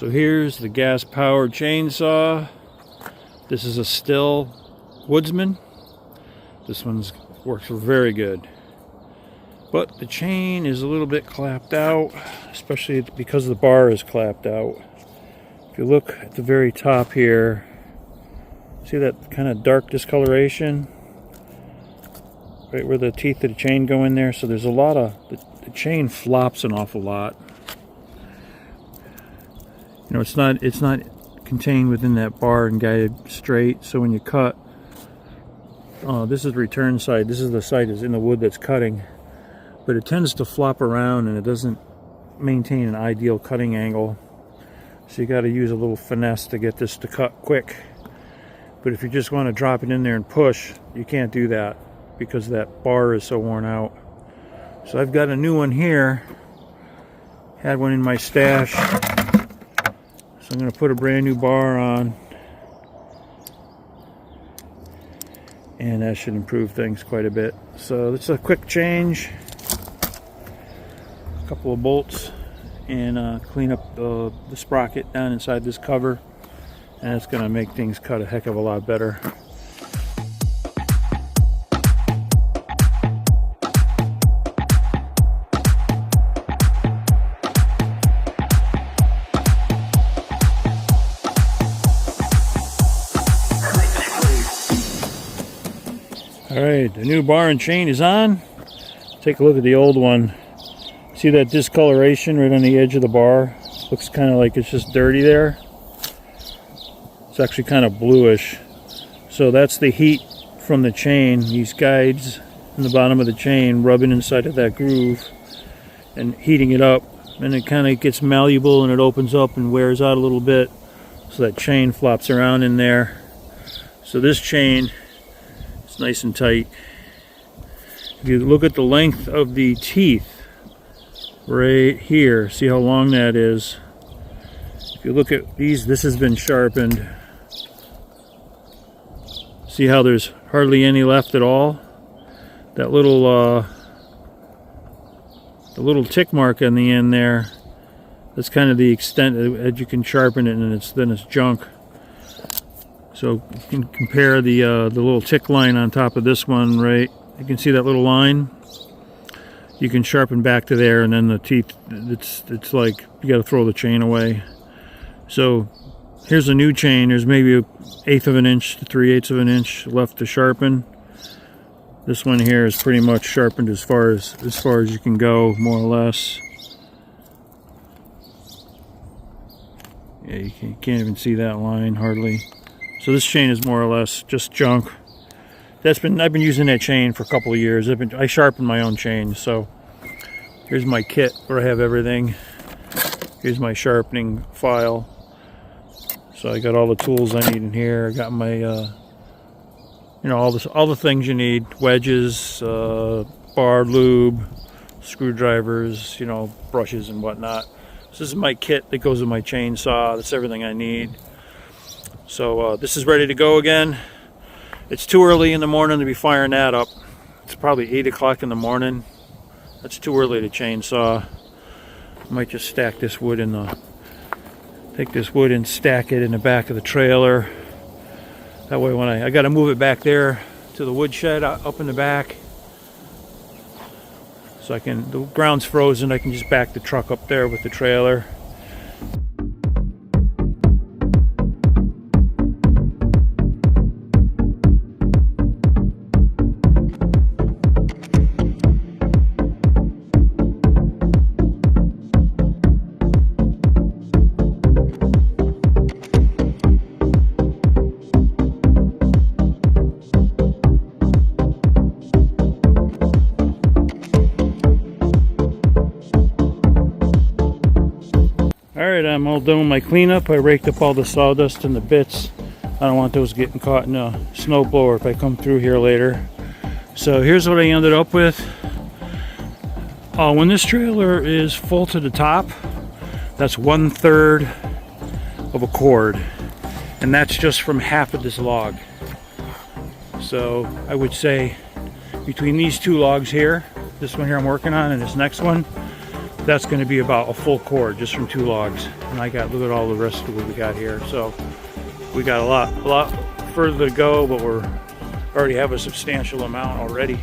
So here's the gas-powered chainsaw. This is a Stihl Woodsman. This one's works very good. But the chain is a little bit clapped out, especially because the bar is clapped out. If you look at the very top here, see that kind of dark discoloration? Right where the teeth of the chain go in there. So there's a lot of, the chain flops an awful lot. You know, it's not contained within that bar and guided straight. So when you cut, this is the return side. This is the side that's in the wood that's cutting. But it tends to flop around and it doesn't maintain an ideal cutting angle. So you got to use a little finesse to get this to cut quick. But if you just want to drop it in there and push, you can't do that because that bar is so worn out. So I've got a new one here. Had one in my stash. So I'm going to put a brand new bar on. And that should improve things quite a bit. So it's a quick change. A couple of bolts and clean up the sprocket down inside this cover. And it's going to make things cut a heck of a lot better. Alright, the new bar and chain is on. Take a look at the old one. See that discoloration right on the edge of the bar? Looks kind of like it's just dirty there. It's actually kind of bluish. So that's the heat from the chain. These guides in the bottom of the chain rubbing inside of that groove and heating it up. And it kind of gets malleable and it opens up and wears out a little bit. So that chain flops around in there. So this chain, it's nice and tight. If you look at the length of the teeth right here, see how long that is. If you look at these, this has been sharpened. See how there's hardly any left at all? That little the little tick mark on the end there, that's kind of the extent that you can sharpen it, and then it's junk. So you can compare the little tick line on top of this one, right? You can see that little line. You can sharpen back to there, and then the teeth, it's like you got to throw the chain away. So here's a new chain. There's maybe 1/8 of an inch to 3/8 of an inch left to sharpen. This one here is pretty much sharpened as far as you can go, more or less. Yeah, you can't even see that line hardly. So this chain is more or less just junk. I've been using that chain for a couple of years. I sharpen my own chain. So here's my kit where I have everything. Here's my sharpening file. So I got all the tools I need in here. I got my, you know, all the things you need: wedges, bar lube, screwdrivers, you know, brushes and whatnot. So this is my kit that goes with my chainsaw. That's everything I need. So this is ready to go again. It's too early in the morning to be firing that up. It's probably 8 o'clock in the morning. That's too early to chainsaw. I might just stack this wood in the, take this wood and stack it in the back of the trailer. That way when I got to move it back there to the wood shed up in the back. So the ground's frozen, I can just back the truck up there with the trailer. Alright, I'm all done with my cleanup. I raked up all the sawdust and the bits. I don't want those getting caught in a snow blower if I come through here later. So here's what I ended up with. When this trailer is full to the top, that's 1/3 of a cord. And that's just from half of this log. So I would say between these two logs here, this one here I'm working on and this next one, That's going to be about a full cord just from 2 logs. And look at all the rest of what we got here. So we got a lot further to go, but we're already have a substantial amount already.